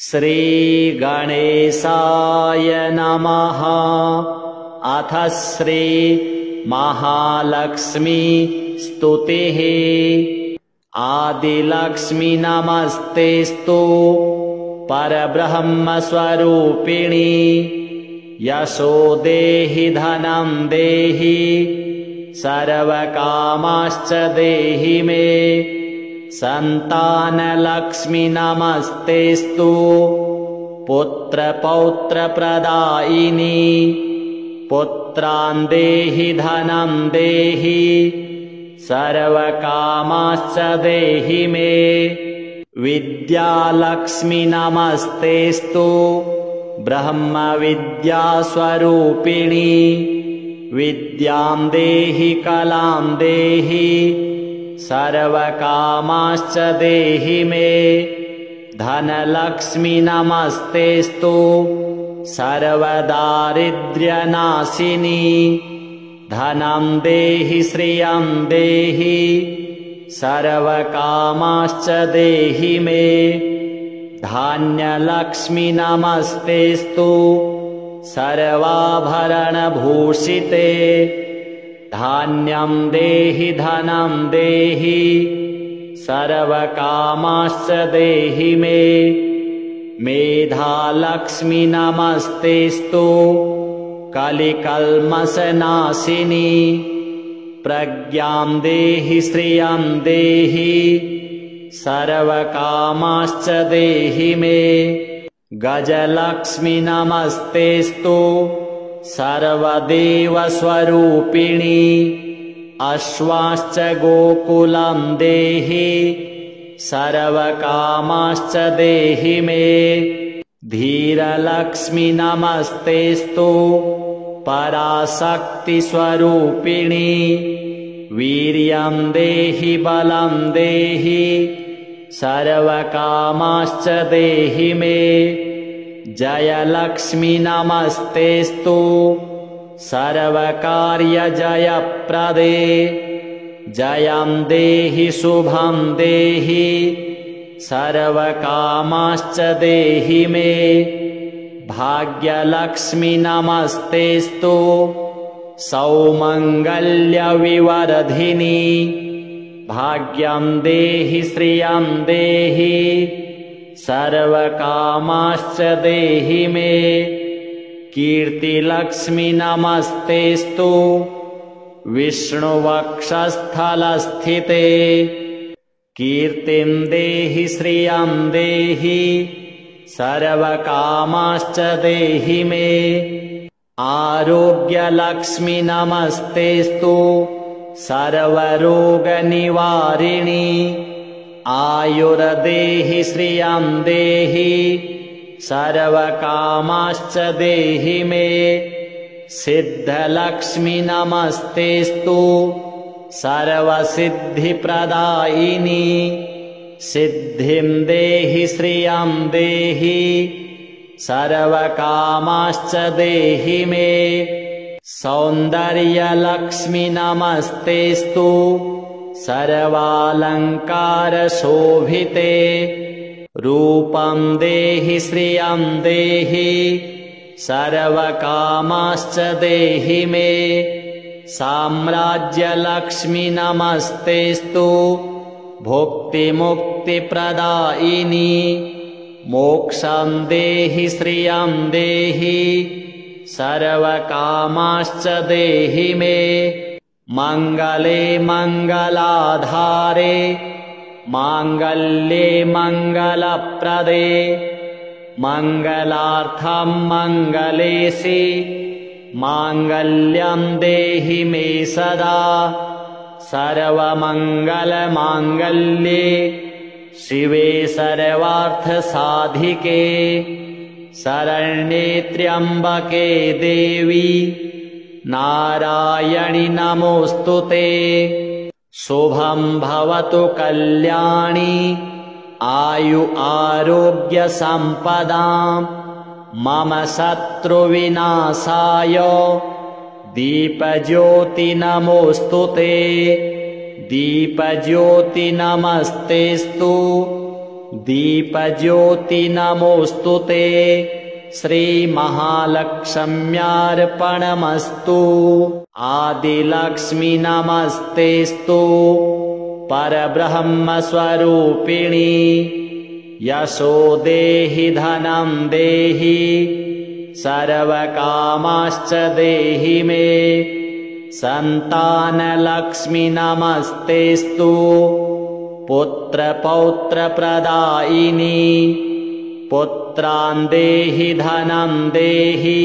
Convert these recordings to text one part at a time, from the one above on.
श्रीगणेशाय नमः। अथ श्री महालक्ष्मी स्तुतिः। आदिलक्ष्मी नमस्तेस्तु परब्रह्मस्वरूपिणी। यशो देहि धनं देहि सर्वकामाश्च देहि मे। संतानलक्ष्मी नमस्तेस्तु पुत्रपौत्रप्रदायिनी। पुत्रान् देहि धनं देहि सर्वकामाश्च देहि मे। विद्यालक्ष्मी नमस्तेस्तु ब्रह्मविद्यास्वरूपिणी। विद्यां देहि कलां देहि सर्वकामाश्च देहि मे। धनलक्ष्मी नमस्तेस्तु सर्वदारिद्र्यनाशिनी। धनं देहि श्रियं देहि सर्वकामाश्च देहि मे। धान्यलक्ष्मी नमस्तेस्तु सर्वाभरणभूषिते। धान्यं देहि धनं देहि सर्वकामाश्च देहि मे। मेधालक्ष्मी नमस्तेस्तु कलिकल्मषनाशिनी। प्रज्ञां देहि श्रियं देहि सर्वकामाश्च देहि मे। गजलक्ष्मी नमस्तेस्तु सर्वदेवस्वरूपिणी। अश्वाश्च गोकुलं देहि सर्वकामाश्च देहि मे। धीरलक्ष्मी नमस्तेस्तु पराशक्तिस्वरूपिणी। वीर्यं देहि बलं देहि सर्वकामाश्च देहि मे। जयलक्ष्मी नमस्तेस्तु सर्वकार्यजयप्रदे। जयं देहि शुभं देहि सर्वकामाश्च देहि मे। भाग्यलक्ष्मी नमस्तेस्तु सौमङ्गल्यविवर्धिनी। भाग्यं देहि श्रियं देहि सर्वकामाश्च देहि मे। कीर्तिलक्ष्मी नमस्तेस्तु विष्णुवक्षस्थलस्थिते। कीर्तिं देहि श्रियं देहि सर्वकामाश्च देहि मे। आरोग्यलक्ष्मी नमस्तेस्तु सर्वरोगनिवारिणी। आयुर्देहि श्रियं देहि सर्वकामाश्च देहि मे। सिद्धलक्ष्मी नमस्तेस्तु सर्वसिद्धिप्रदायिनी। सिद्धिं देहि श्रियं देहि सर्वकामाश्च देहि मे। सौन्दर्यलक्ष्मी नमस्तेस्तु सर्वालङ्कारशोभिते। रूपं देहि श्रियं देहि सर्वकामाश्च देहि मे। साम्राज्यलक्ष्मी नमस्तेस्तु भुक्तिमुक्तिप्रदायिनी। मोक्षं देहि श्रियं देहि सर्वकामाश्च देहि मे। मङ्गले मङ्गलाधारे माङ्गल्ये मङ्गलप्रदे। मङ्गलार्थं मङ्गलेशि माङ्गल्यं देहि मे सदा। सर्वमङ्गलमाङ्गल्ये शिवे सर्वार्थसाधिके। शरण्ये त्र्यम्बके देवी नारायणि नमोऽस्तुते। शुभं भवतु कल्याणी आयु आरोग्य सम्पदाम्। मम शत्रुविनाशाय दीपज्योति नमोऽस्तुते। दीपज्योति नमस्तेस्तु दीपज्योति नमोऽस्तु ते श्रीमहालक्ष्म्यार्पणमस्तु आदिलक्ष्मी नमस्तेस्तु परब्रह्मस्वरूपिणी यशो देहि धनं देहि सर्वकामाश्च देहि मे संतानलक्ष्मी नमस्तेस्तु पुत्रपौत्रप्रदायिनी पुत्रान् देहि धनं देहि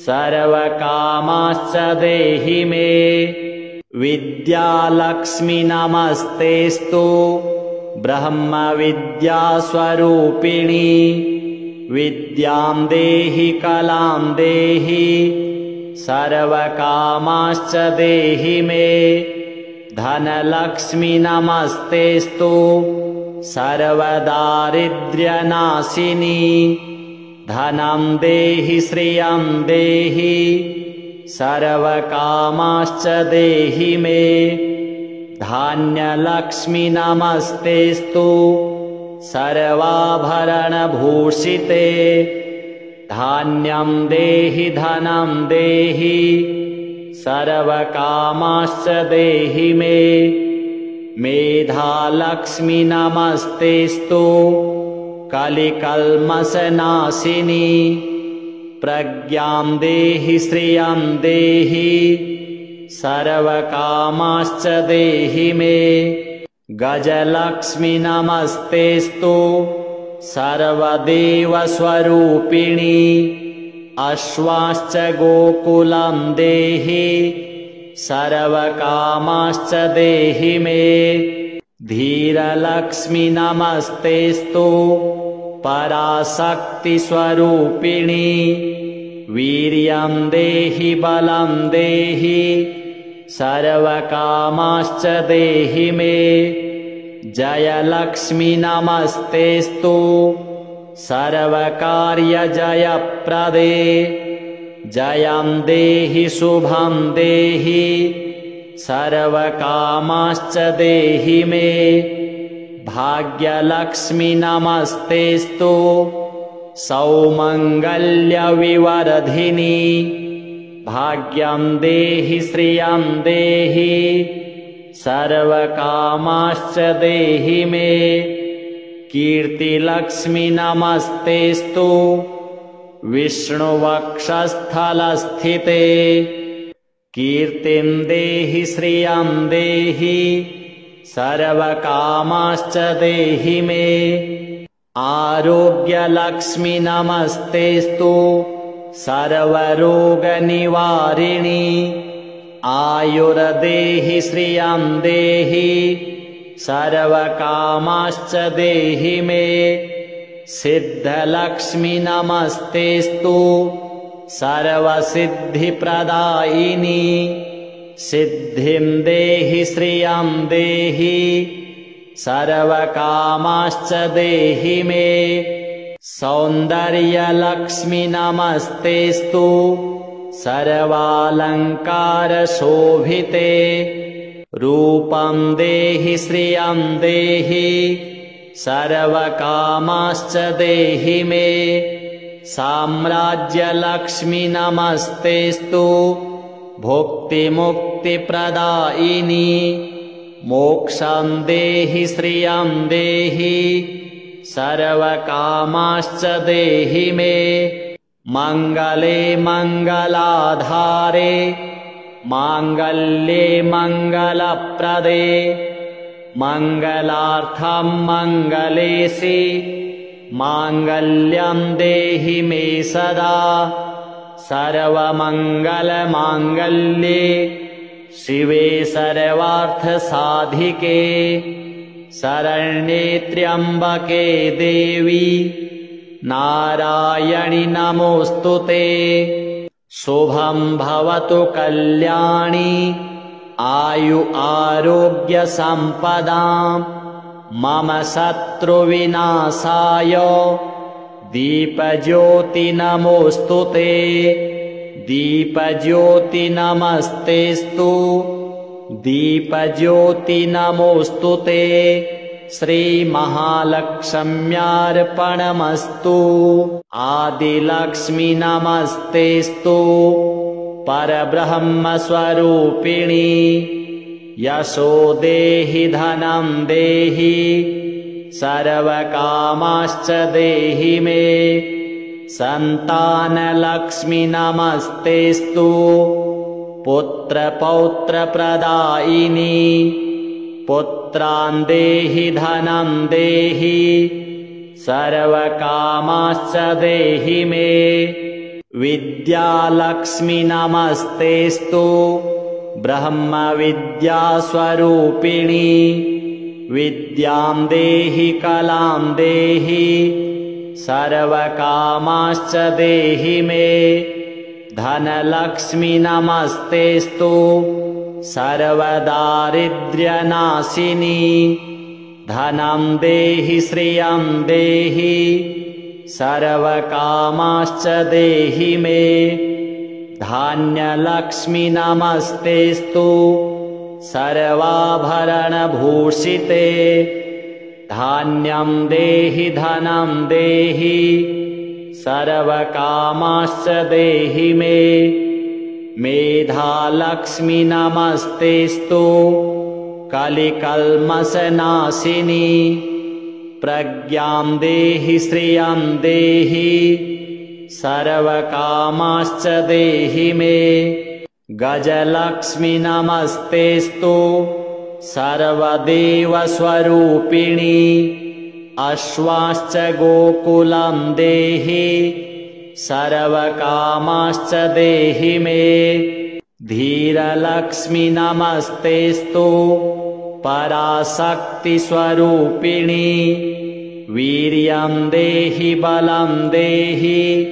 सर्वकामाश्च देहि मे विद्यालक्ष्मी नमस्तेस्तु ब्रह्मविद्यास्वरूपिणी विद्यां देहि कलां देहि सर्वकामाश्च देहि मे धनलक्ष्मी नमस्तेस्तु सर्वदारिद्र्यनाशिनी धनं देहि श्रियं देहि सर्वकामाश्च देहि मे धान्यलक्ष्मी नमस्तेस्तु सर्वाभरणभूषिते धान्यं देहि धनं देहि सर्वकामाश्च देहि मे मेधालक्ष्मी नमस्तेस्तु कलिकल्मषनाशिनी प्रज्ञां देहि श्रियं देहि सर्वकामाश्च देहि मे गजलक्ष्मी नमस्तेस्तु सर्वदेवस्वरूपिणी अश्वाश्च गोकुलं देहि सर्वकामाश्च देहि मे धीरलक्ष्मी नमस्तेस्तु पराशक्तिस्वरूपिणी वीर्यं देहि बलं देहि सर्वकामाश्च देहि मे जयलक्ष्मी नमस्तेस्तु सर्वकार्यजयप्रदे जयं देहि शुभं देहि सर्वकामाश्च देहि मे भाग्यलक्ष्मी नमस्तेस्तु सौमङ्गल्यविवर्धिनी भाग्यं देहि श्रियं देहि सर्वकामाश्च देहि मे कीर्तिलक्ष्मी नमस्तेस्तु विष्णुवक्षस्थलस्थिते कीर्तिं देहि श्रियं देहि सर्वकामाश्च देहि मे आरोग्यलक्ष्मी नमस्तेस्तु सर्वरोगनिवारिणी आयुर्देहि श्रियं देहि सर्वकामाश्च देहि मे सिद्धलक्ष्मी नमस्तेस्तु सर्वसिद्धिप्रदायिनी सिद्धिं देहि श्रियं देहि सर्वकामाश्च देहि मे सौन्दर्यलक्ष्मी नमस्तेस्तु सर्वालङ्कारशोभिते रूपं देहि श्रियं देहि सर्वकामाश्च देहि मे साम्राज्यलक्ष्मी नमस्तेस्तु भुक्तिमुक्तिप्रदायिनी मोक्षं देहि श्रियं देहि सर्वकामाश्च देहि मे मङ्गले मङ्गलाधारे माङ्गल्ये मङ्गलप्रदे मङ्गलार्थं मङ्गलेशि माङ्गल्यं देहि मे सदा सर्वमङ्गलमाङ्गल्ये शिवे सर्वार्थसाधिके शरण्ये त्र्यम्बके देवी नारायणि नमोऽस्तु ते शुभं भवतु कल्याणी आयु आरोग्य सम्पदाम् मम शत्रुविनाशाय दीपज्योति नमोऽस्तु ते दीपज्योति नमस्तेस्तु दीपज्योति नमोऽस्तु ते श्रीमहालक्ष्म्यार्पणमस्तु। आदिलक्ष्मी नमस्तेस्तु परब्रह्मस्वरूपिणी। यशो देहि धनं देहि सर्वकामाश्च देहि मे। सन्तानलक्ष्मी नमस्तेस्तु पुत्रपौत्रप्रदायिनी। पुत्रान् देहि धनं देहि सर्वकामाश्च देहि मे। विद्यालक्ष्मी नमस्तेस्तु ब्रह्मविद्यास्वरूपिणी। विद्यां देहि कलां देहि सर्वकामाश्च देहि मे। धनलक्ष्मी नमस्तेस्तु सर्वदारिद्र्यनाशिनी। धनं देहि श्रियं देहि सर्वकामाश्च देहि मे। धान्यलक्ष्मी नमस्तेस्तु सर्वाभरणभूषिते। धान्यं देहि धनं देहि सर्वकामाश्च देहि मे। मेधालक्ष्मी नमस्तेस्तु कलिकल्मषनाशिनी। प्रज्ञां देहि श्रियं देहि सर्वकामाश्च देहि मे। गजलक्ष्मी नमस्तेस्तु सर्वदेवस्वरूपिणी। अश्वाश्च गोकुलं देहि सर्वकामाश्च देहि मे। धीरलक्ष्मी नमस्तेस्तु पराशक्तिस्वरूपिणी। वीर्यं देहि बलं देहि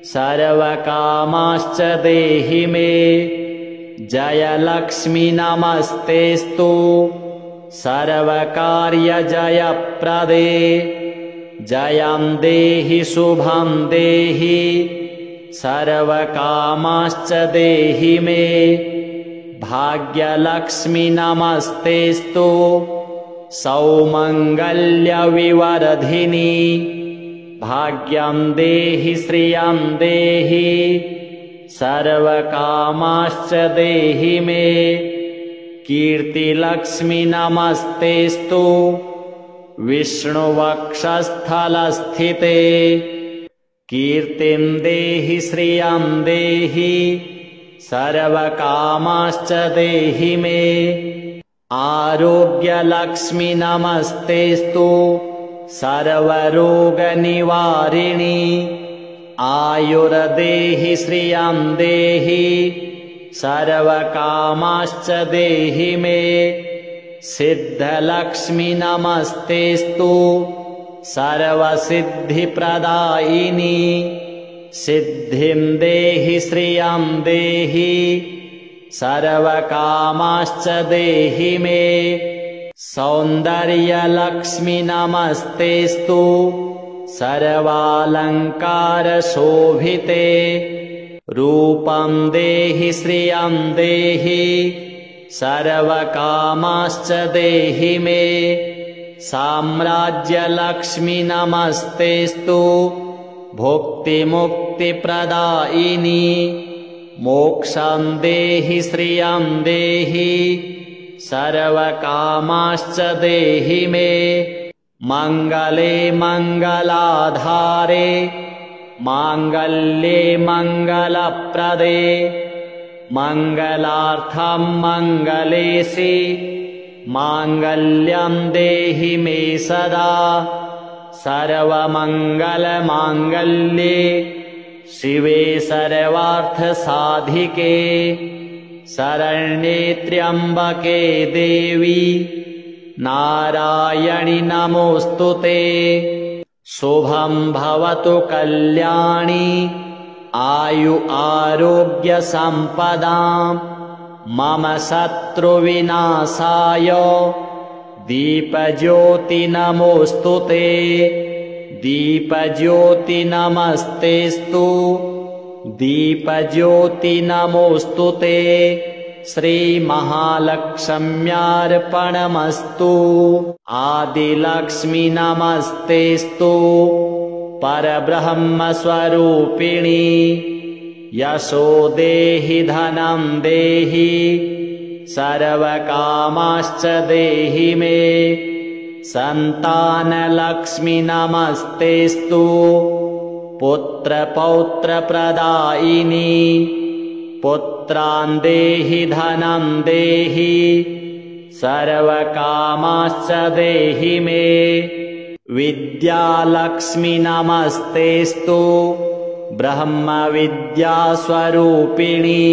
सर्वकामाश्च देहि मे। जयलक्ष्मी नमस्तेस्तु सर्वकार्यजयप्रदे। जयं देहि शुभं देहि सर्वकामाश्च देहि मे। भाग्यलक्ष्मी नमस्तेस्तु सौमङ्गल्यविवर्धिनी। भाग्यं देहि श्रियं देहि सर्वकामाश्च देहि मे। कीर्तिलक्ष्मी नमस्तेस्तु विष्णुवक्षस्थलस्थिते। कीर्तिं देहि श्रियं देहि सर्वकामाश्च देहि मे। आरोग्यलक्ष्मी नमस्तेस्तु सर्वरोगनिवारिणी। आयुर्देहि श्रियं देहि सर्वकामाश्च देहि मे। सिद्धलक्ष्मी नमस्तेस्तु सर्वसिद्धिप्रदायिनी। सिद्धिं देहि श्रियं देहि सर्वकामाश्च देहि मे। सौन्दर्यलक्ष्मी नमस्तेस्तु सर्वालङ्कारशोभिते। रूपं देहि श्रियं देहि सर्वकामाश्च देहि मे। साम्राज्यलक्ष्मी नमस्तेस्तु भुक्तिमुक्तिप्रदायिनी। मोक्षं देहि श्रियं देहि सर्वकामाश्च देहि मे। मङ्गले मङ्गलाधारे माङ्गल्ये मङ्गलप्रदे। मङ्गलार्थं मङ्गलेशि माङ्गल्यं देहि मे सदा। सर्वमङ्गलमाङ्गल्ये शिवे सर्वार्थसाधिके। शरण्ये त्र्यम्बके देवी नारायणि नमोऽस्तुते। शुभं भवतु कल्याणी आयु आरोग्य सम्पदाम्। मम शत्रुविनाशाय दीपज्योति नमोऽस्तुते। दीपज्योति नमस्तेस्तु दीपज्योति नमोऽस्तुते। श्रीमहालक्ष्म्यार्पणमस्तु। आदिलक्ष्मी नमस्तेस्तु परब्रह्मस्वरूपिणी। यशो देहि धनं देहि सर्वकामाश्च देहि मे। सन्तानलक्ष्मी नमस्तेस्तु पुत्रपौत्रप्रदायिनी। पुत्रान् देहि धनं देहि सर्वकामाश्च देहि मे। विद्यालक्ष्मी नमस्तेस्तु ब्रह्मविद्यास्वरूपिणी।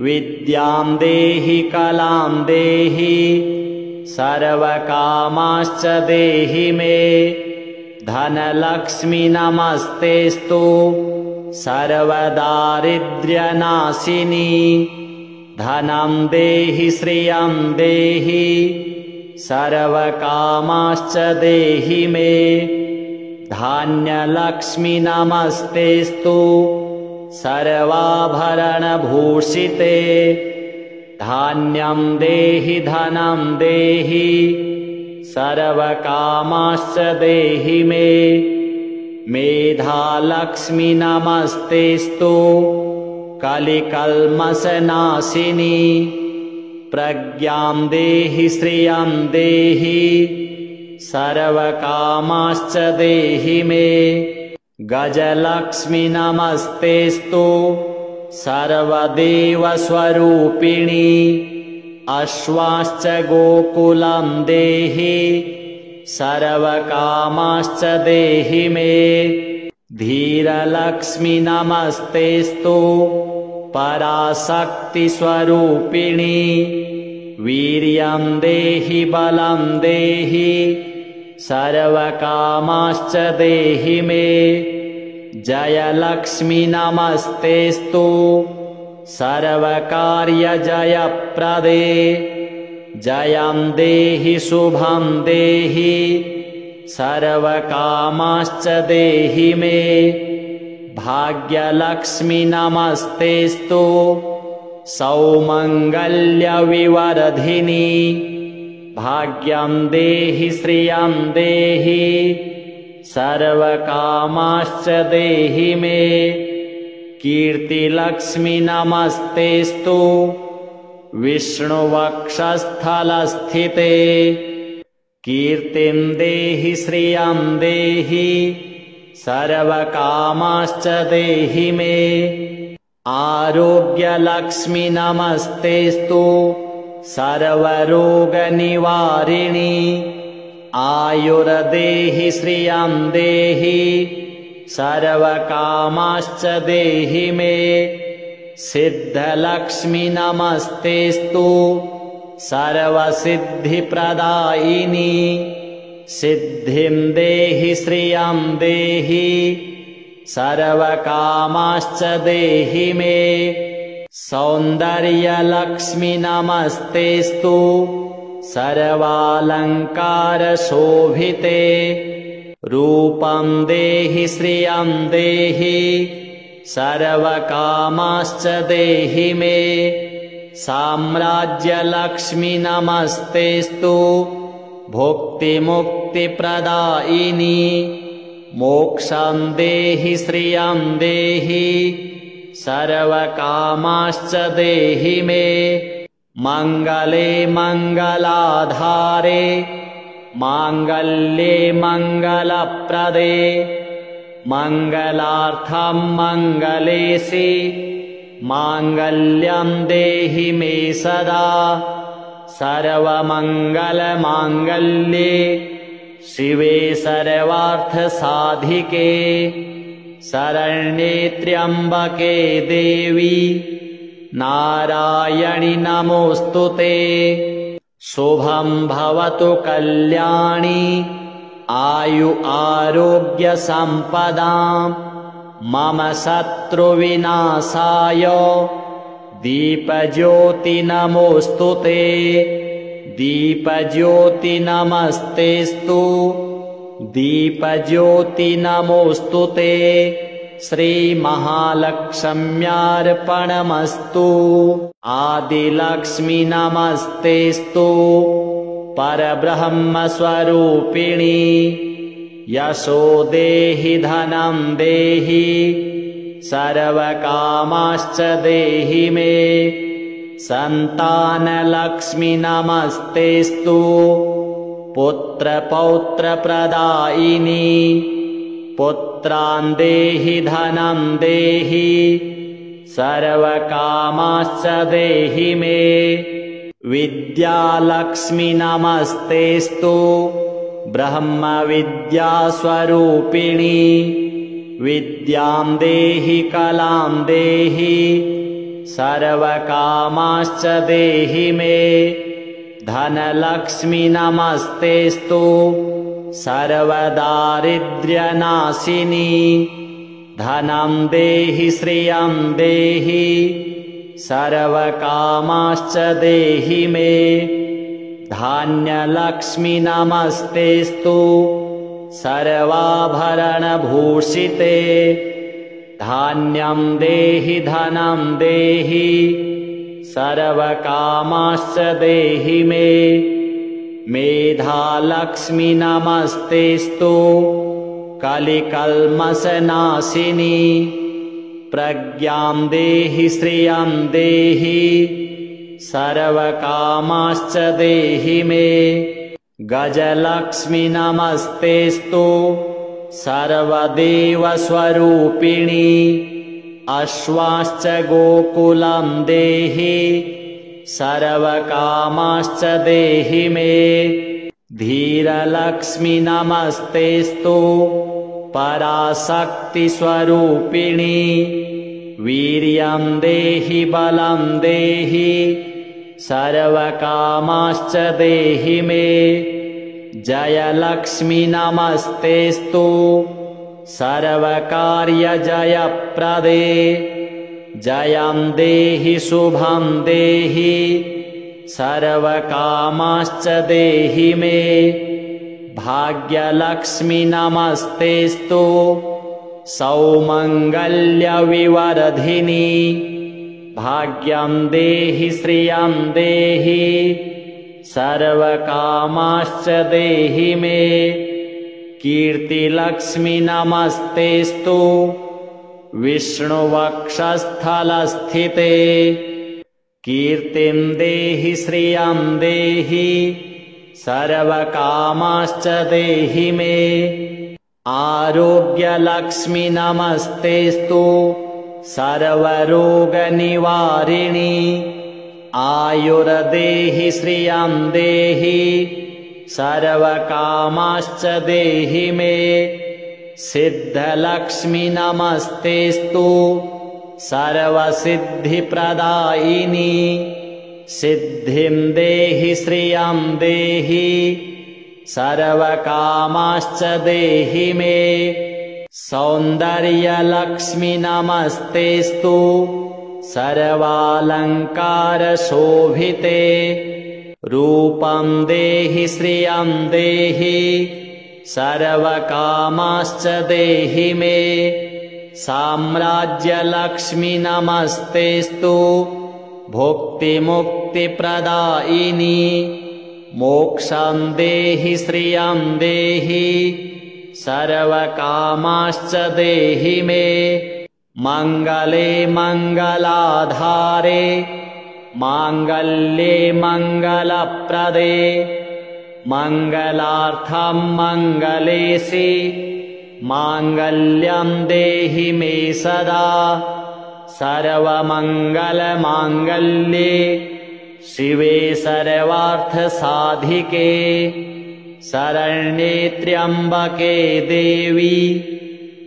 विद्यां देहि कलां देहि सर्वकामाश्च देहि मे। धनलक्ष्मी नमस्तेस्तु सर्वदारिद्र्यनाशिनी। धनं देहि श्रियं देहि सर्वकामाश्च देहि मे। धान्यलक्ष्मी नमस्तेस्तु सर्वाभरणभूषिते। धान्यं देहि धनं देहि सर्वकामाश्च देहि मे। मेधालक्ष्मी नमस्तेस्तु कलिकल्मषनाशिनी। प्रज्ञां देहि श्रियं देहि सर्वकामाश्च देहि मे। गजलक्ष्मी नमस्तेस्तु सर्वदेवस्वरूपिणी। अश्वाश्च गोकुलं देहि सर्वकामाश्च देहि मे। धीरलक्ष्मी नमस्तेस्तु पराशक्तिस्वरूपिणी। वीर्यं देहि बलं देहि सर्वकामाश्च देहि मे। जयलक्ष्मी नमस्तेस्तु सर्वकार्यजयप्रदे। जयं देहि शुभं देहि सर्वकामाश्च देहि मे। भाग्यलक्ष्मी नमस्तेस्तु सौमङ्गल्यविवर्धिनी। भाग्यं देहि श्रियं देहि सर्वकामाश्च देहि मे। कीर्तिलक्ष्मी नमस्तेस्तु विष्णुवक्षस्थलस्थिते। कीर्तिं देहि श्रियं देहि सर्वकामाश्च देहि मे। आरोग्यलक्ष्मी नमस्तेस्तु सर्वरोगनिवारिणी। आयुर्देहि श्रियं देहि सर्वकामाश्च देहि मे। सिद्धलक्ष्मी नमस्तेस्तु सर्वसिद्धिप्रदायिनी। सिद्धिं देहि श्रियं देहि सर्वकामाश्च देहि मे। सौन्दर्यलक्ष्मी नमस्तेस्तु सर्वालङ्कारशोभिते। रूपं देहि श्रियं देहि सर्वकामाश्च देहि मे। साम्राज्यलक्ष्मी नमस्तेस्तु भुक्तिमुक्तिप्रदायिनी। मोक्षं देहि श्रियं देहि सर्वकामाश्च देहि मे। मङ्गले मङ्गलाधारे माङ्गल्ये मङ्गलप्रदे। मङ्गलार्थं मङ्गलेशि माङ्गल्यं देहि मे सदा। सर्वमङ्गलमाङ्गल्ये शिवे सर्वार्थसाधिके। शरण्ये त्र्यम्बके देवी नारायणि नमोऽस्तुते। शुभं भवतु कल्याणी आयु आरोग्य सम्पदाम्। मम शत्रुविनाशाय दीपज्योति नमोऽस्तुते। दीपज्योति नमस्तेस्तु दीपज्योति नमोऽस्तुते। श्रीमहालक्ष्म्यार्पणमस्तु। आदिलक्ष्मी नमस्तेस्तु परब्रह्मस्वरूपिणी। यशो देहि धनं देहि सर्वकामाश्च देहि मे। सन्तानलक्ष्मी नमस्तेस्तु पुत्रपौत्रप्रदायिनी। पुत्रान् देहि धनं देहि सर्वकामाश्च देहि मे। विद्यालक्ष्मी नमस्तेस्तु ब्रह्मविद्यास्वरूपिणी। विद्यां देहि कलां देहि सर्वकामाश्च देहि मे। धनलक्ष्मी नमस्तेस्तु सर्वदारिद्र्यनाशिनी। धनं देहि श्रियं देहि सर्वकामाश्च देहि मे। धान्यलक्ष्मी नमस्तेस्तु सर्वाभरणभूषिते। धान्यं देहि धनं देहि सर्वकामाश्च देहि मे। मेधालक्ष्मी नमस्तेस्तु कलिकल्मषनाशिनी। प्रज्ञां देहि श्रियं देहि सर्वकामाश्च देहि मे। गजलक्ष्मी नमस्तेस्तु सर्वदेवस्वरूपिणी। अश्वाश्च गोकुलं देहि सर्वकामाश्च देहि मे। धीरलक्ष्मी नमस्तेस्तु पराशक्तिस्वरूपिणी। वीर्यं देहि बलं देहि सर्वकामाश्च देहि मे। जयलक्ष्मी नमस्तेस्तु सर्वकार्यजयप्रदे। जयं देहि शुभं देहि सर्वकामाश्च देहि मे। भाग्यलक्ष्मी नमस्तेस्तु सौमङ्गल्यविवर्धिनी। भाग्यं देहि श्रियं देहि सर्वकामाश्च देहि मे। कीर्तिलक्ष्मी नमस्तेस्तु विष्णुवक्षस्थलस्थिते। कीर्तिं देहि श्रियं देहि सर्वकामाश्च देहि मे। आरोग्यलक्ष्मी नमस्तेस्तु सर्वरोगनिवारिणी। आयुर्देहि श्रियं देहि सर्वकामाश्च देहि मे। सिद्धलक्ष्मी नमस्तेस्तु सर्वसिद्धिप्रदायिनी। सिद्धिं देहि श्रियं देहि सर्वकामाश्च देहि मे। सौन्दर्यलक्ष्मी नमस्तेस्तु सर्वालङ्कारशोभिते। रूपं देहि श्रियं देहि सर्वकामाश्च देहि मे। साम्राज्यलक्ष्मी नमस्तेस्तु भुक्तिमुक्तिप्रदायिनी। मोक्षं देहि श्रियं देहि सर्वकामाश्च देहि मे। मङ्गले मङ्गलाधारे माङ्गल्ये मङ्गलप्रदे। मङ्गलार्थं मङ्गलेशि माङ्गल्यं देहि मे सदा। सर्वमङ्गलमाङ्गल्ये शिवे सर्वार्थसाधिके। शरण्ये त्र्यम्बके देवी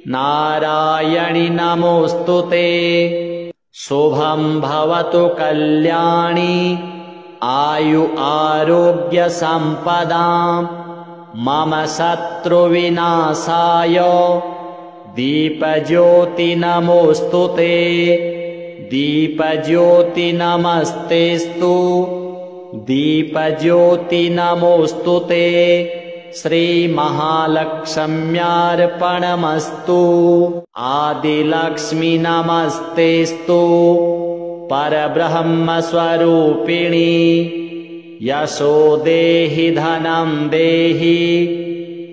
नारायणि नमोऽस्तुते। शुभं भवतु कल्याणी आयु आरोग्य सम्पदाम्। मम शत्रुविनाशाय दीपज्योति नमोऽस्तुते। दीपज्योति नमस्तेस्तु दीपज्योति नमोऽस्तुते। श्रीमहालक्ष्म्यार्पणमस्तु। आदिलक्ष्मी नमस्तेस्तु परब्रह्मस्वरूपिणी। यशो देहि धनं देहि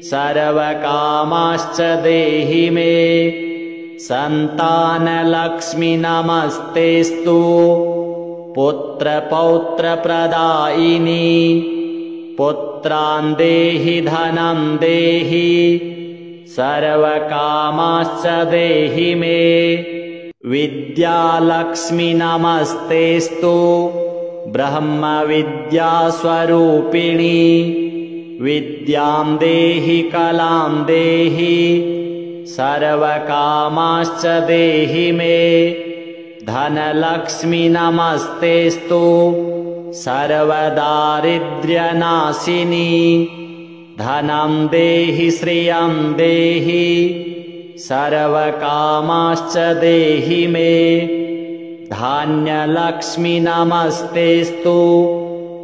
सर्वकामाश्च देहि मे। सन्तानलक्ष्मी नमस्तेस्तु पुत्रपौत्रप्रदायिनी। पुत्रान् देहि धनं देहि सर्वकामाश्च देहि मे। विद्यालक्ष्मी नमस्तेस्तु ब्रह्मविद्यास्वरूपिणी। विद्यां देहि कलां देहि सर्वकामाश्च देहि मे। धनलक्ष्मी नमस्तेस्तु सर्वदारिद्र्यनाशिनी। धनं देहि श्रियं देहि सर्वकामाश्च देहि मे। धान्यलक्ष्मी नमस्तेस्तु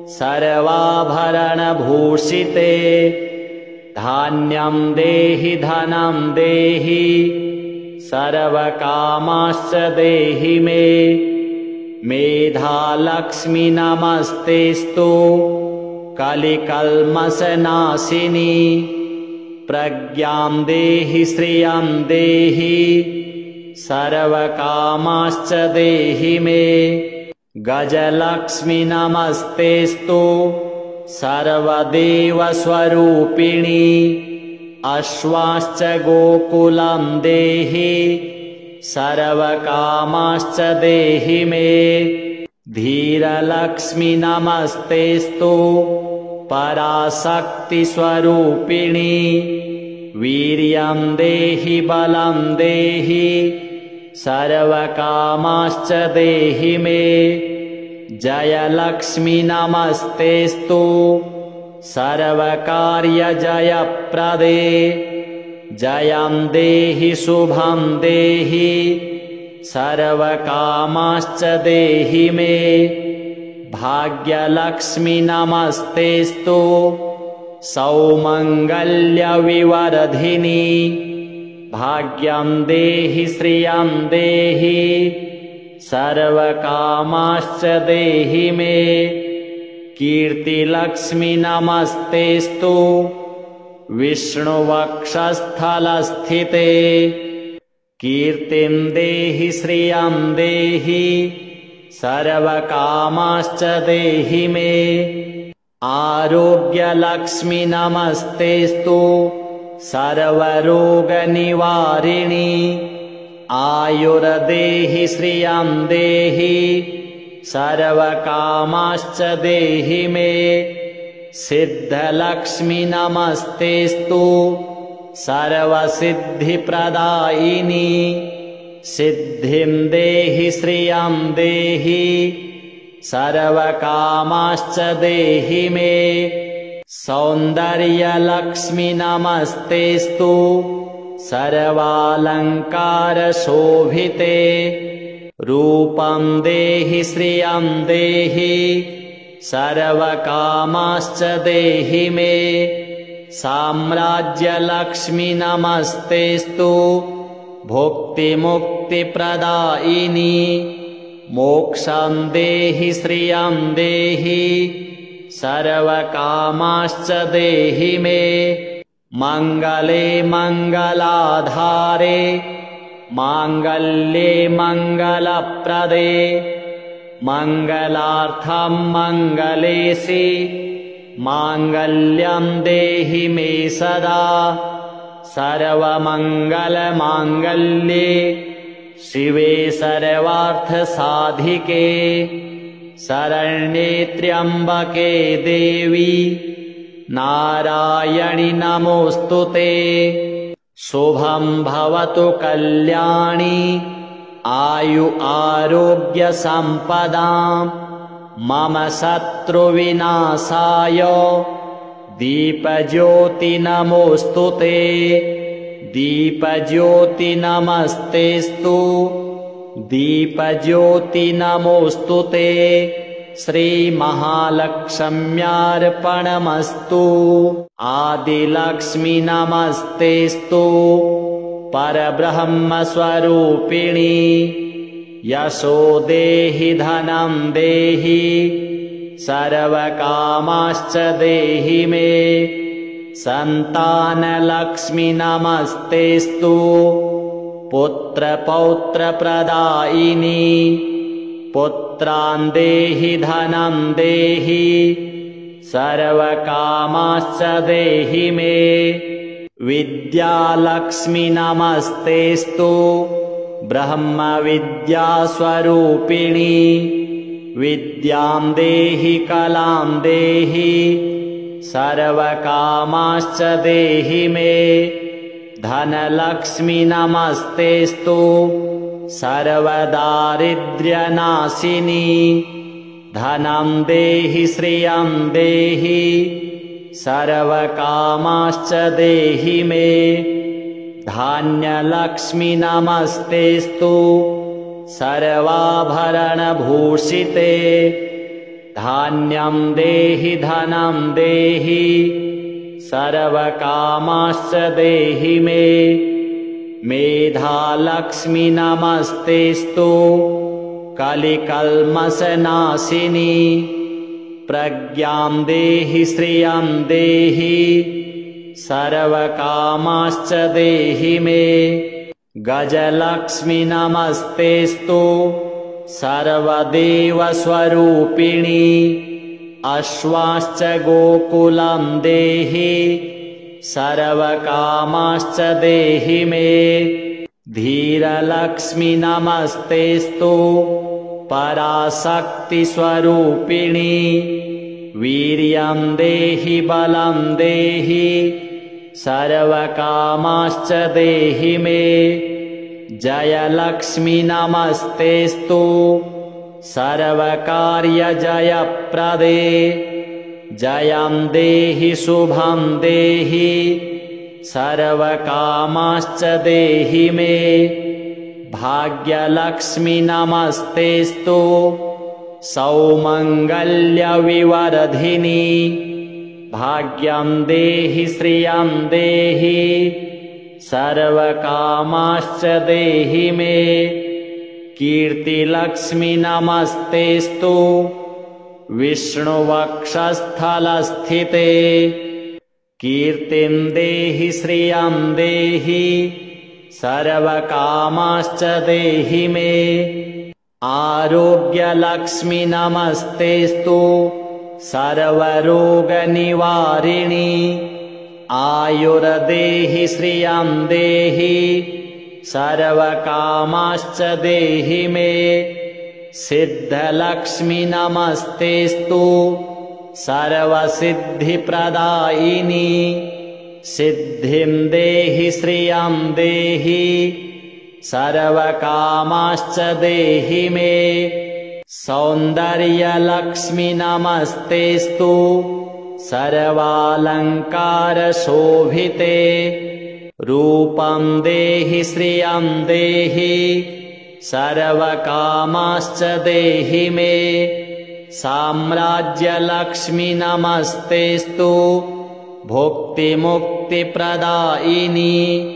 सर्वाभरणभूषिते। धान्यं देहि धनं देहि सर्वकामाश्च देहि मे। मेधालक्ष्मी नमस्तेस्तु कलिकल्मषनाशिनी। प्रज्ञां देहि श्रियं देहि सर्वकामाश्च देहि मे। गजलक्ष्मी नमस्तेस्तु सर्वदेवस्वरूपिणी। अश्वाश्च गोकुलं देहि सर्वकामाश्च देहि मे। धीरलक्ष्मी नमस्तेस्तु पराशक्तिस्वरूपिणी। वीर्यं देहि बलं देहि सर्वकामाश्च देहि मे। जयलक्ष्मी नमस्तेस्तु सर्वकार्यजयप्रदे। जयं देहि शुभं देहि सर्वकामाश्च देहि मे। भाग्यलक्ष्मी नमस्तेस्तु सौमङ्गल्यविवर्धिनी। भाग्यं देहि श्रियं देहि सर्वकामाश्च देहि मे। कीर्तिलक्ष्मी नमस्तेस्तु विष्णुवक्षस्थलस्थिते। कीर्तिं देहि श्रियं देहि सर्वकामाश्च देहि मे। आरोग्यलक्ष्मी नमस्तेस्तु सर्वरोगनिवारिणी। आयुर्देहि श्रियं देहि सर्वकामाश्च देहि मे। सिद्धलक्ष्मी नमस्तेस्तु सर्वसिद्धिप्रदायिनी। सिद्धिं देहि श्रियं देहि सर्वकामाश्च देहि मे। सौन्दर्यलक्ष्मी नमस्तेस्तु सर्वालङ्कारशोभिते। रूपं देहि श्रियं देहि सर्वकामाश्च देहि मे। साम्राज्यलक्ष्मी नमस्तेस्तु भुक्तिमुक्तिप्रदायिनी। मोक्षं देहि श्रियं देहि सर्वकामाश्च देहि मे। मङ्गले मङ्गलाधारे माङ्गल्ये मङ्गलप्रदे। मङ्गलार्थं मङ्गलेशि माङ्गल्यं देहि मे सदा। सर्वमङ्गलमाङ्गल्ये शिवे सर्वार्थसाधिके। शरण्ये त्र्यम्बके देवी नारायणि नमोऽस्तुते। शुभं भवतु कल्याणी आयु आरोग्य सम्पदाम्। मम शत्रुविनाशाय दीपज्योति नमोऽस्तुते। दीपज्योति नमस्तेस्तु दीपज्योति नमोऽस्तुते। श्रीमहालक्ष्म्यार्पणमस्तु। आदिलक्ष्मी नमस्तेस्तु परब्रह्मस्वरूपिणी। यशो देहि धनं देहि सर्वकामाश्च देहि मे। सन्तानलक्ष्मी नमस्तेस्तु पुत्रपौत्रप्रदायिनी। पुत्रान् देहि धनं देहि सर्वकामाश्च देहि मे। विद्यालक्ष्मी नमस्तेस्तु ब्रह्मविद्यास्वरूपिणी। विद्यां देहि कलां देहि सर्वकामाश्च देहि मे। धनलक्ष्मी नमस्तेस्तु सर्वदारिद्र्यनाशिनी। धनं देहि श्रियं देहि सर्वकामाश्च देहि मे। धान्यलक्ष्मी नमस्तेस्तु सर्वाभरणभूषिते। धान्यं देहि धनं देहि सर्वकामाश्च देहि मे। मेधालक्ष्मी नमस्तेस्तु कलिकल्मषनाशिनी। प्रज्ञां देहि श्रियं देहि सर्वकामाश्च देहि मे। गजलक्ष्मी नमस्तेस्तु सर्वदेवस्वरूपिणी। अश्वाश्च गोकुलं देहि सर्वकामाश्च देहि मे। धीरलक्ष्मी नमस्तेस्तु पराशक्तिस्वरूपिणी। वीर्यं देहि बलं देहि सर्वकामाश्च देहि मे। जयलक्ष्मी नमस्तेस्तु सर्वकार्यजयप्रदे। जयं देहि शुभं देहि सर्वकामाश्च देहि मे। भाग्यलक्ष्मी नमस्तेस्तु सौमङ्गल्यविवर्धिनी। भाग्यं देहि श्रियं देहि सर्वकामाश्च देहि मे। कीर्तिलक्ष्मी नमस्तेस्तु विष्णुवक्षस्थलस्थिते। कीर्तिं देहि श्रियं देहि सर्वकामाश्च देहि मे। आरोग्यलक्ष्मी नमस्तेस्तु सर्वरोगनिवारिणी। आयुर्देहि श्रियं देहि सर्वकामाश्च देहि मे। सिद्धलक्ष्मी नमस्तेस्तु सर्वसिद्धिप्रदायिनी। सिद्धिं देहि श्रियं देहि सर्वकामाश्च देहि मे। सौन्दर्यलक्ष्मी नमस्तेस्तु सर्वालङ्कारशोभिते। रूपं देहि श्रियं देहि सर्वकामाश्च देहि मे। साम्राज्यलक्ष्मी नमस्तेस्तु भुक्तिमुक्तिप्रदायिनी।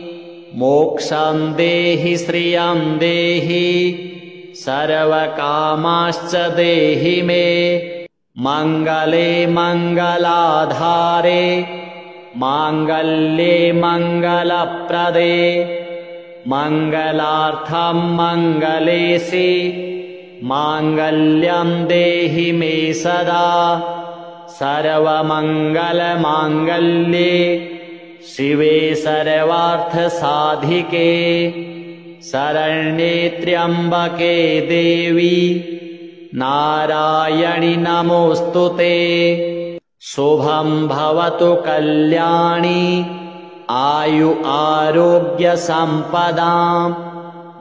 मोक्षं देहि श्रियं देहि सर्वकामाश्च देहि मे। मङ्गले मङ्गलाधारे माङ्गल्ये मङ्गलप्रदे। मङ्गलार्थं मङ्गलेशि माङ्गल्यं देहि मे सदा। सर्वमङ्गलमाङ्गल्ये शिवे सर्वार्थसाधिके। शरण्ये त्र्यम्बके देवी नारायणि नमोऽस्तुते। शुभं भवतु कल्याणी आयु आरोग्य सम्पदाम्।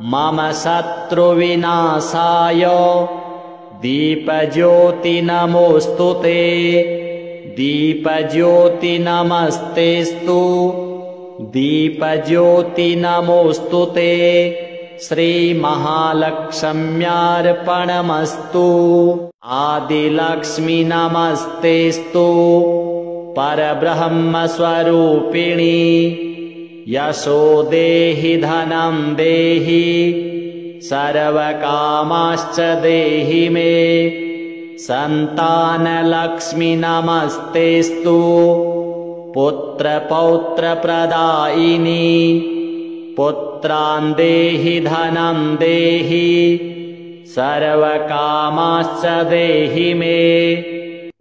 मम शत्रुविनाशाय दीपज्योति नमोऽस्तुते। दीपज्योति नमस्तेस्तु दीपज्योति नमोऽस्तुते। श्रीमहालक्ष्म्यार्पणमस्तु। आदिलक्ष्मी नमस्तेस्तु परब्रह्मस्वरूपिणी। यशो देहि धनं देहि सर्वकामाश्च देहि मे। सन्तानलक्ष्मी नमस्तेस्तु पुत्रपौत्रप्रदायिनी। पुत्रान् देहि धनं देहि सर्वकामाश्च देहि मे।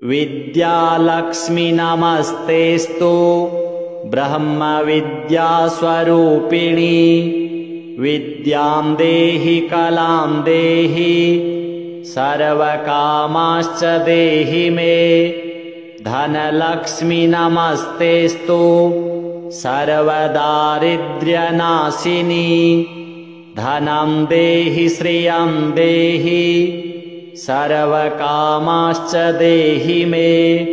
विद्यालक्ष्मी नमस्तेस्तु ब्रह्मविद्यास्वरूपिणी। विद्यां देहि कलां देहि सर्वकामाश्च देहि मे। धनलक्ष्मी नमस्तेस्तु सर्वदारिद्र्यनाशिनी। धनं देहि श्रियं देहि सर्वकामाश्च देहि मे।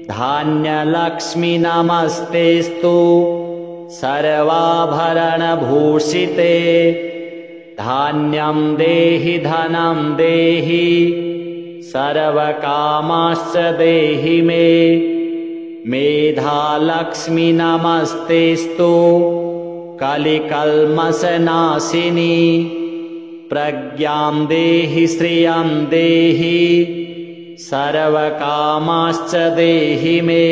धान्यलक्ष्मी नमस्तेस्तु सर्वाभरणभूषिते। धान्यं देहि धनं देहि सर्वकामाश्च देहि मे। मेधालक्ष्मी नमस्तेस्तु कलिकल्मषनाशिनी। प्रज्ञां देहि श्रियं देहि सर्वकामाश्च देहि मे।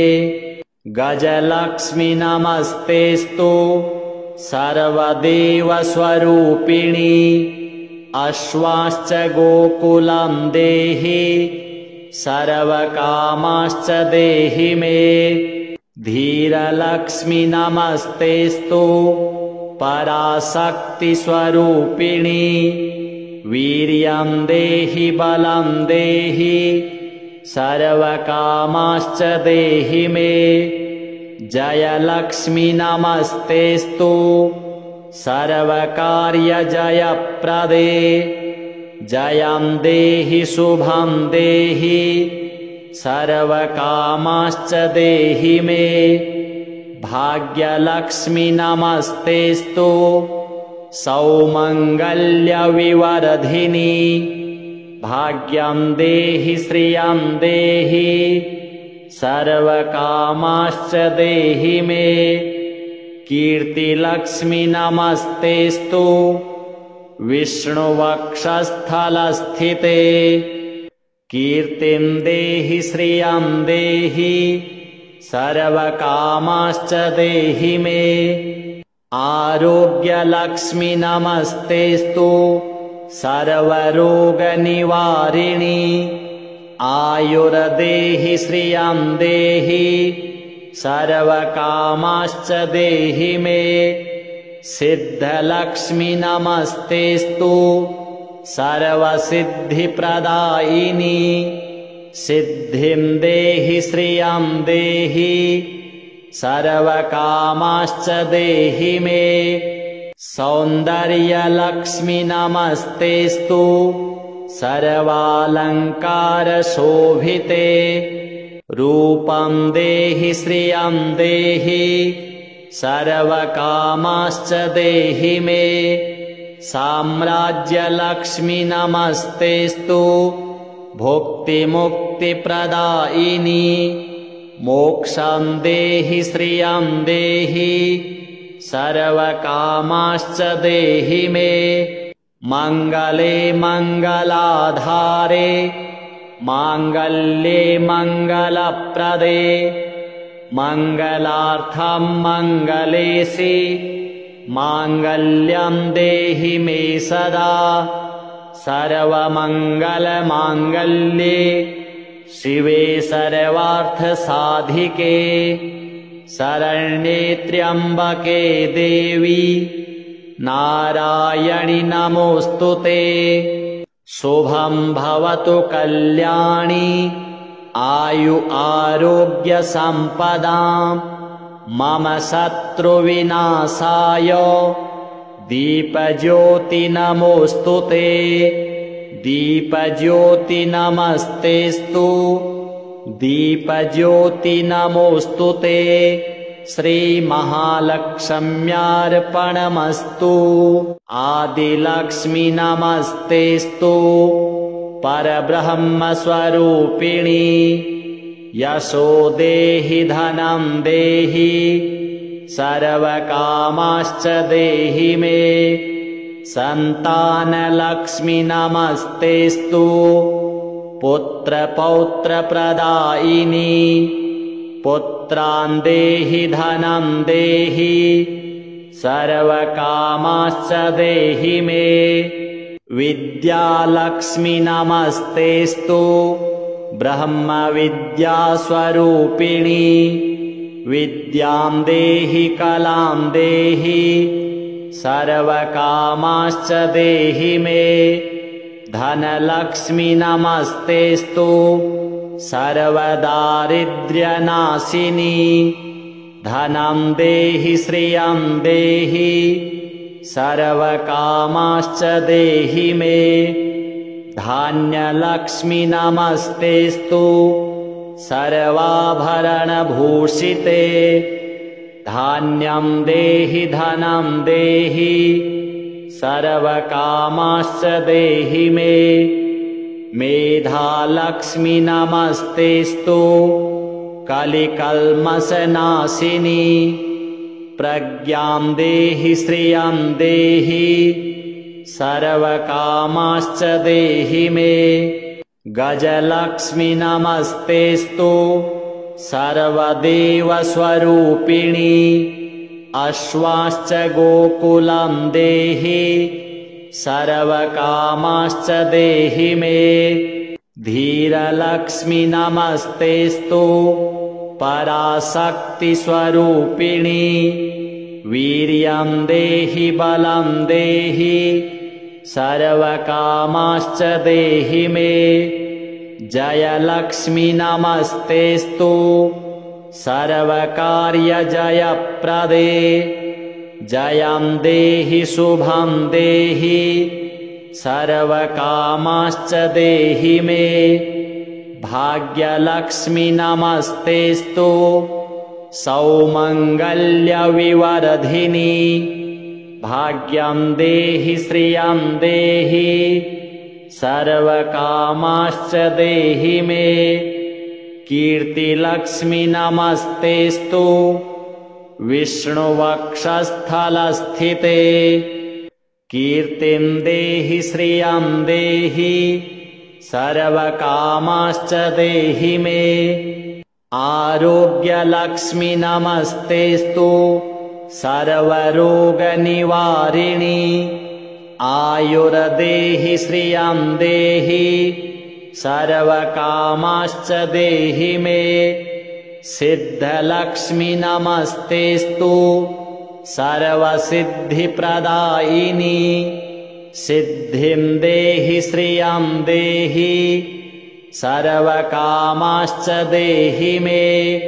गजलक्ष्मी नमस्तेस्तु सर्वदेवस्वरूपिणी। अश्वाश्च गोकुलं देहि सर्वकामाश्च देहि मे। धीरलक्ष्मी नमस्तेस्तु पराशक्तिस्वरूपिणी। वीर्यं देहि बलं देहि सर्वकामाश्च देहि मे। जयलक्ष्मी नमस्तेस्तु सर्वकार्यजयप्रदे। जयं देहि शुभं देहि सर्वकामाश्च देहि मे। भाग्यलक्ष्मी नमस्तेस्तु सौमङ्गल्यविवर्धिनी। भाग्यं देहि श्रियं देहि सर्वकामाश्च देहि मे। कीर्तिलक्ष्मी नमस्तेस्तु विष्णुवक्षस्थलस्थिते। कीर्तिं देहि श्रियं देहि सर्वकामाश्च देहि मे। आरोग्यलक्ष्मी नमस्तेस्तु सर्वरोगनिवारिणी। आयुर्देहि श्रियं देहि सर्वकामाश्च देहि मे। सिद्धलक्ष्मी नमस्तेस्तु सर्वसिद्धिप्रदायिनी। सिद्धिं देहि श्रियं देहि सर्वकामाश्च देहि मे। सौन्दर्यलक्ष्मी नमस्तेस्तु सर्वालङ्कारशोभिते। रूपं देहि श्रियं देहि सर्वकामाश्च देहि मे। साम्राज्यलक्ष्मी नमस्तेस्तु भुक्तिमुक्तिप्रदायिनी। मोक्षं देहि श्रियं देहि सर्वकामाश्च देहि मे। मङ्गले मङ्गलाधारे माङ्गल्ये मङ्गलप्रदे। मङ्गलार्थं मङ्गलेशि माङ्गल्यं देहि मे सदा। सर्वमङ्गलमाङ्गल्ये शिवे सर्वार्थसाधिके। शरण्ये त्र्यम्बके देवी नारायणि नमोऽस्तुते। शुभं भवतु कल्याणी आयु आरोग्य सम्पदाम्। मम शत्रुविनाशाय दीपज्योति नमोऽस्तुते। दीपज्योति नमस्तेस्तु दीपज्योति नमोऽस्तुते। श्रीमहालक्ष्म्यार्पणमस्तु। आदिलक्ष्मी नमस्तेस्तु परब्रह्मस्वरूपिणी। यशो देहि धनं देहि सर्वकामाश्च देहि मे। सन्तानलक्ष्मी नमस्तेस्तु पुत्रपौत्रप्रदायिनी। पुत्रान् देहि धनं देहि सर्वकामाश्च देहि मे। विद्यालक्ष्मी नमस्तेस्तु ब्रह्मविद्यास्वरूपिणी। विद्यां देहि कलां देहि सर्वकामाश्च देहि मे। धनलक्ष्मी नमस्तेस्तु सर्वदारिद्र्यनाशिनी। धनं देहि श्रियं देहि सर्वकामाश्च देहि मे। धान्यलक्ष्मी नमस्तेस्तु सर्वाभरणभूषिते। धान्यं देहि धनं देहि सर्वकामाश्च देहि मे। मेधालक्ष्मी नमस्तेस्तु कलिकल्मषनाशिनी। प्रज्ञां देहि श्रियं देहि सर्वकामाश्च देहि मे। गजलक्ष्मी नमस्तेस्तु सर्वदेवस्वरूपिणी। अश्वाश्च गोकुलं देहि सर्वकामाश्च देहि मे। धीरलक्ष्मी नमस्तेस्तु पराशक्तिस्वरूपिणी। वीर्यं देहि बलं देहि सर्वकामाश्च देहि मे। जयलक्ष्मी नमस्तेस्तु सर्वकार्यजयप्रदे। जयं देहि शुभं देहि सर्वकामाश्च देहि मे। भाग्यलक्ष्मी नमस्तेस्तु सौमङ्गल्यविवर्धिनी। भाग्यं देहि श्रियं देहि सर्वकामाश्च देहि मे। कीर्तिलक्ष्मी नमस्तेस्तु विष्णुवक्षस्थलस्थिते। कीर्तिं देहि श्रियं देहि सर्वकामाश्च देहि मे। आरोग्यलक्ष्मी नमस्तेस्तु सर्वरोगनिवारिणी। आयुर्देहि श्रियं देहि सर्वकामाश्च देहि मे। सिद्धलक्ष्मी नमस्तेस्तु सर्वसिद्धिप्रदायिनी। सिद्धिं देहि श्रियं देहि सर्वकामाश्च देहि मे।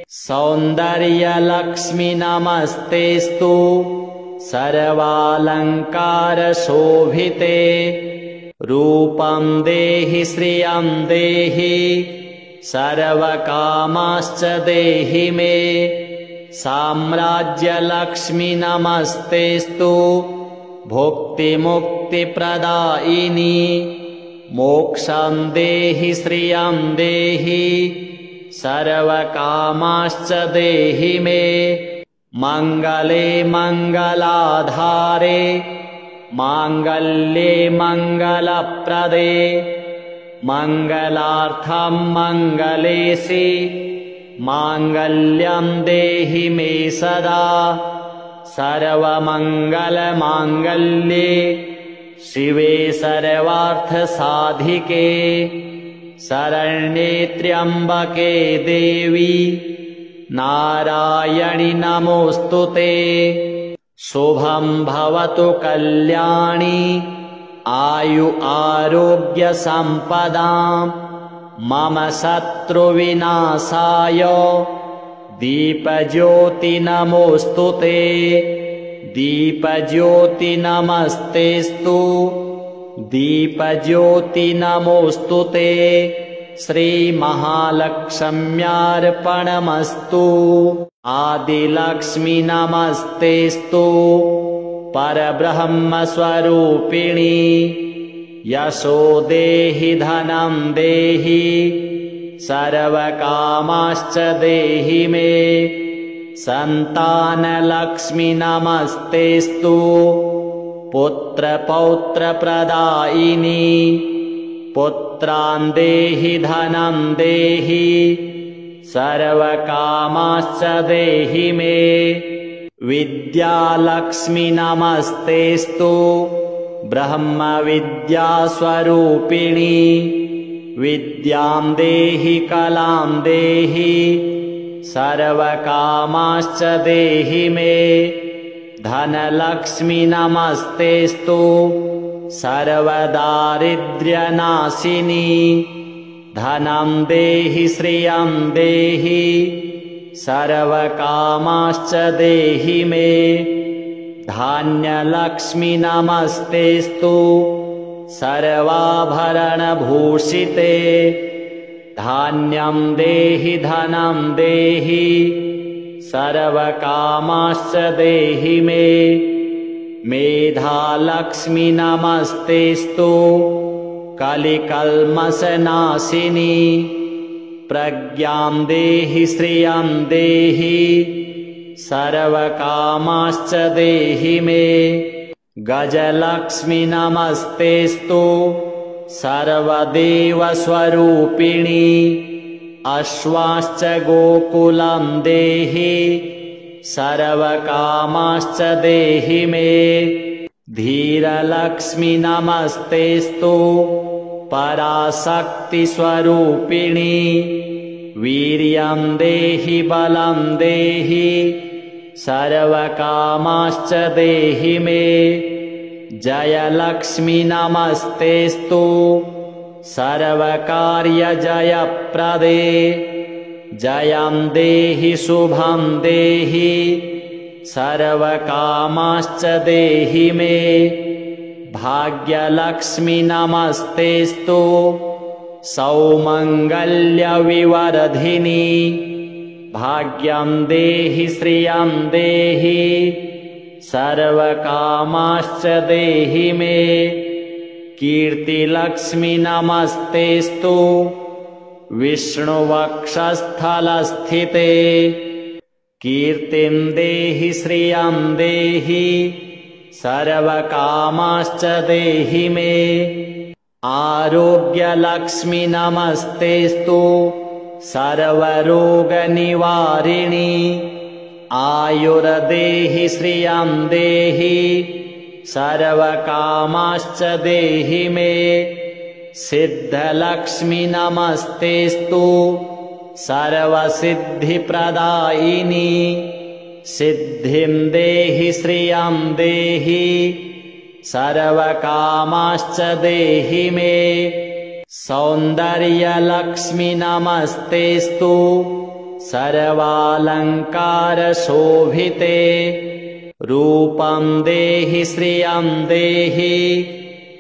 सौन्दर्यलक्ष्मी नमस्तेस्तु सर्वालङ्कारशोभिते। रूपं देहि श्रियं देहि सर्वकामाश्च देहि मे। साम्राज्यलक्ष्मी नमस्तेस्तु भुक्तिमुक्तिप्रदायिनी। मोक्षं देहि श्रियं देहि सर्वकामाश्च देहि मे। मङ्गले मङ्गलाधारे माङ्गल्ये मङ्गलप्रदे। मङ्गलार्थं मङ्गलेशि माङ्गल्यं देहि मे सदा। सर्वमङ्गलमाङ्गल्ये शिवे सर्वार्थसाधिके। शरण्ये त्र्यम्बके देवी नारायणि नमोऽस्तुते। शुभं भवतु कल्याणी आयु आरोग्य सम्पदाम्। मम शत्रुविनाशाय दीपज्योति नमोऽस्तुते। दीपज्योति नमस्तेस्तु दीपज्योति नमोऽस्तुते। श्रीमहालक्ष्म्यार्पणमस्तु। आदिलक्ष्मी नमस्तेस्तु परब्रह्मस्वरूपिणी। यशो देहि धनं देहि सर्वकामाश्च देहि मे। सन्तानलक्ष्मी नमस्तेस्तु पुत्रपौत्रप्रदायिनी। पुत्रान् देहि धनं देहि सर्वकामाश्च देहि मे। विद्यालक्ष्मी नमस्तेस्तु ब्रह्मविद्यास्वरूपिणी। विद्यां देहि कलां देहि सर्वकामाश्च देहि मे। धनलक्ष्मी नमस्तेस्तु सर्वदारिद्र्यनाशिनी। धनं देहि श्रियं देहि सर्वकामाश्च देहि मे। धान्यलक्ष्मी नमस्तेस्तु सर्वाभरणभूषिते। धान्यं देहि धनं देहि सर्वकामाश्च देहि मे। मेधालक्ष्मी नमस्तेस्तु कलिकल्मषनाशिनी। प्रज्ञां देहि श्रियं देहि सर्वकामाश्च देहि मे। गजलक्ष्मी नमस्तेस्तु सर्वदेवस्वरूपिणी। अश्वाश्च गोकुलं देहि सर्वकामाश्च देहि मे। धीरलक्ष्मी नमस्तेस्तु पराशक्तिस्वरूपिणी। वीर्यं देहि बलं देहि सर्वकामाश्च देहि मे। जयलक्ष्मी नमस्तेस्तु सर्वकार्यजयप्रदे। जयं देहि शुभं देहि सर्वकामाश्च देहि मे। भाग्यलक्ष्मी नमस्तेस्तु सौमङ्गल्यविवर्धिनी। भाग्यं देहि श्रियं देहि सर्वकामाश्च देहि मे। कीर्तिलक्ष्मी नमस्तेस्तु विष्णुवक्षस्थलस्थिते। कीर्तिं देहि श्रियं देहि सर्वकामाश्च देहि मे। आरोग्यलक्ष्मी नमस्तेस्तु सर्वरोगनिवारिणी। आयुर्देहि श्रियं देहि सर्वकामाश्च देहि मे। सिद्धलक्ष्मी नमस्तेस्तु सर्वसिद्धिप्रदायिनी। सिद्धिं देहि श्रियं देहि सर्वकामाश्च देहि मे। सौन्दर्यलक्ष्मी नमस्तेस्तु सर्वालङ्कारशोभिते। रूपं देहि श्रियं देहि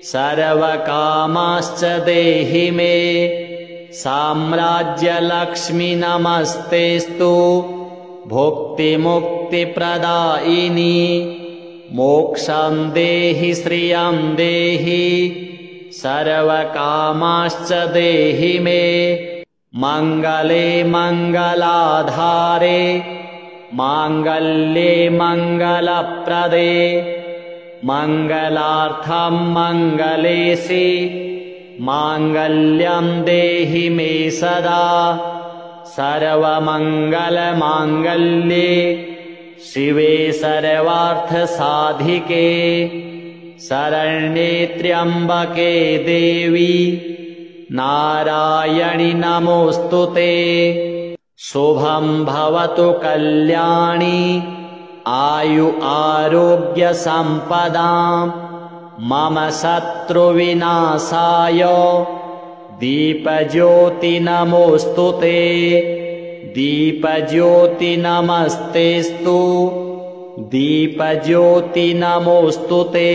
सर्वकामाश्च देहि मे। साम्राज्यलक्ष्मी नमस्तेस्तु भुक्तिमुक्तिप्रदायिनी। मोक्षं देहि श्रियं देहि सर्वकामाश्च देहि मे। मङ्गले मङ्गलाधारे माङ्गल्ये मङ्गलप्रदे। मङ्गलार्थं मङ्गलेशि माङ्गल्यं देहि मे सदा। सर्वमङ्गलमाङ्गल्ये शिवे सर्वार्थसाधिके। शरण्ये त्र्यम्बके देवी नारायणि नमोऽस्तुते। शुभं भवतु कल्याणी आयु आरोग्य सम्पदाम्। मम शत्रुविनाशाय दीपज्योति नमोऽस्तुते। दीपज्योति नमस्तेस्तु दीपज्योति नमोऽस्तुते।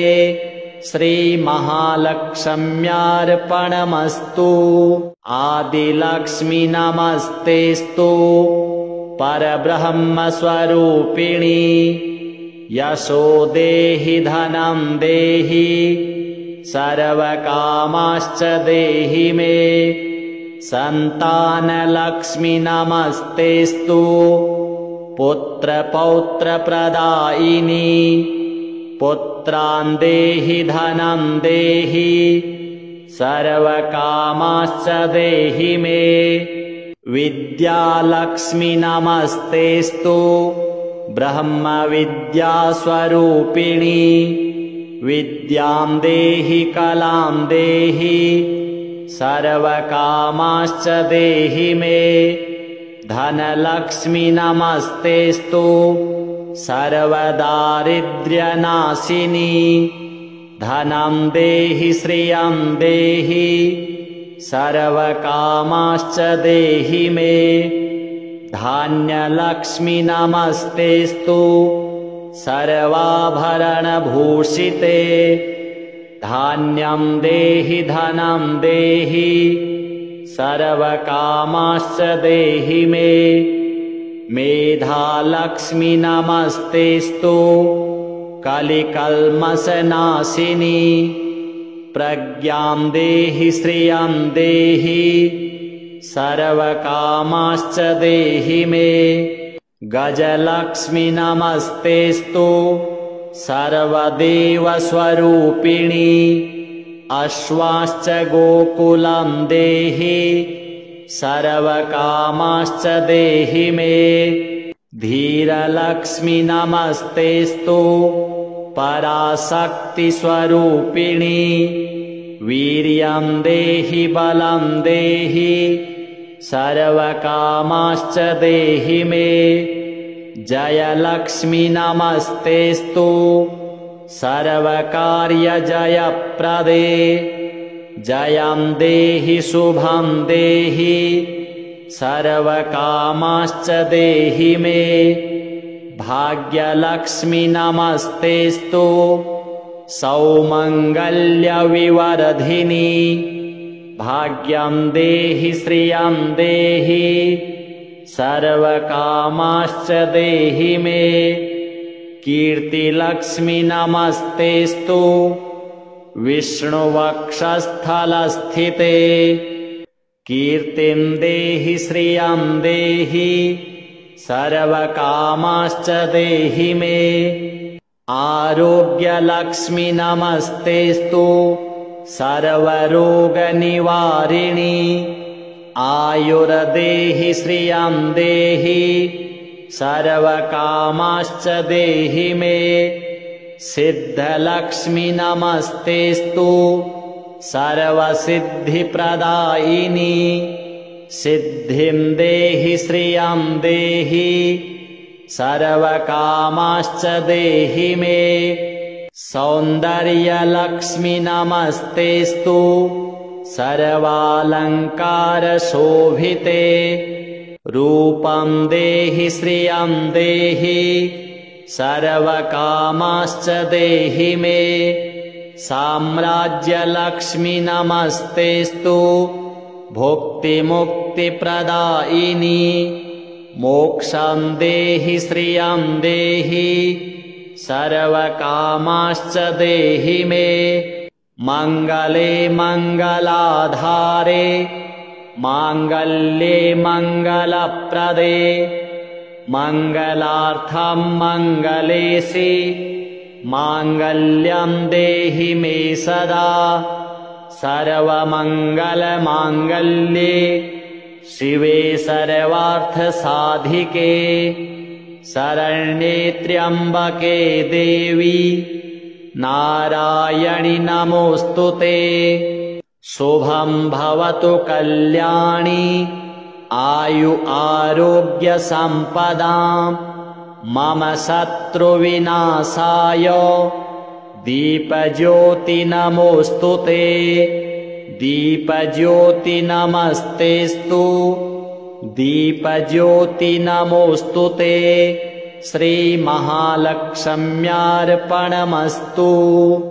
श्रीमहालक्ष्म्यार्पणमस्तु। आदिलक्ष्मी नमस्तेस्तु परब्रह्मस्वरूपिणी। यशो देहि धनं देहि सर्वकामाश्च देहि मे। सन्तानलक्ष्मी नमस्तेस्तु पुत्रपौत्रप्रदायिनी। पुत्रान् देहि धनं देहि सर्वकामाश्च देहि मे। विद्यालक्ष्मी नमस्तेस्तु ब्रह्मविद्यास्वरूपिणी। विद्यां देहि कलां देहि सर्वकामाश्च देहि मे। धनलक्ष्मी नमस्तेस्तु सर्वदारिद्र्यनाशिनी। धनं देहि श्रियं देहि सर्वकामाश्च देहि मे। धान्यलक्ष्मी नमस्तेस्तु सर्वाभरणभूषिते। धान्यं देहि धनं देहि सर्वकामाश्च देहि मे। मेधालक्ष्मी नमस्तेस्तु कलिकल्मषनाशिनी। प्रज्ञां देहि श्रियं देहि सर्वकामाश्च देहि मे। गजलक्ष्मी नमस्तेस्तु सर्वदेवस्वरूपिणी। अश्वाश्च गोकुलं देहि सर्वकामाश्च देहि मे। धीरलक्ष्मी नमस्तेस्तु पराशक्तिस्वरूपिणी। वीर्यं देहि बलं देहि सर्वकामाश्च देहि मे। जयलक्ष्मी नमस्तेस्तु सर्वकार्यजयप्रदे। जयं देहि शुभं देहि सर्वकामाश्च देहि मे। भाग्यलक्ष्मी नमस्तेस्तु सौमङ्गल्यविवर्धिनी। भाग्यं देहि श्रियं देहि सर्वकामाश्च देहि मे। कीर्तिलक्ष्मी नमस्तेस्तु विष्णुवक्षस्थलस्थिते। कीर्तिं देहि श्रियं देहि सर्वकामाश्च देहि मे। आरोग्यलक्ष्मी नमस्तेस्तु सर्वरोगनिवारिणी। आयुर्देहि श्रियं देहि सर्वकामाश्च देहि मे। सिद्धलक्ष्मी नमस्तेस्तु सर्वसिद्धिप्रदायिनी। सिद्धिं देहि श्रियं देहि सर्वकामाश्च देहि मे। सौन्दर्यलक्ष्मी नमस्तेस्तु सर्वालङ्कारशोभिते। रूपं देहि श्रियं देहि सर्वकामाश्च देहि मे। साम्राज्यलक्ष्मी नमस्तेस्तु भुक्तिमुक्तिप्रदायिनी। मोक्षं देहि श्रियं देहि सर्वकामाश्च देहि मे। मङ्गले मङ्गलाधारे माङ्गल्ये मङ्गलप्रदे। मङ्गलार्थं मङ्गलेशि माङ्गल्यं देहि मे सदा। सर्वमङ्गलमाङ्गल्ये शिवे सर्वार्थसाधिके। शरण्ये त्र्यम्बके देवी नारायणि नमोऽस्तुते। शुभं भवतु कल्याणी आयु आरोग्य सम्पदाम्। मम शत्रुविनाशाय दीपज्योति नमोऽस्तुते। दीपज्योति नमस्तेस्तु दीपज्योति नमोऽस्तुते। श्रीमहालक्ष्म्यार्पणमस्तु।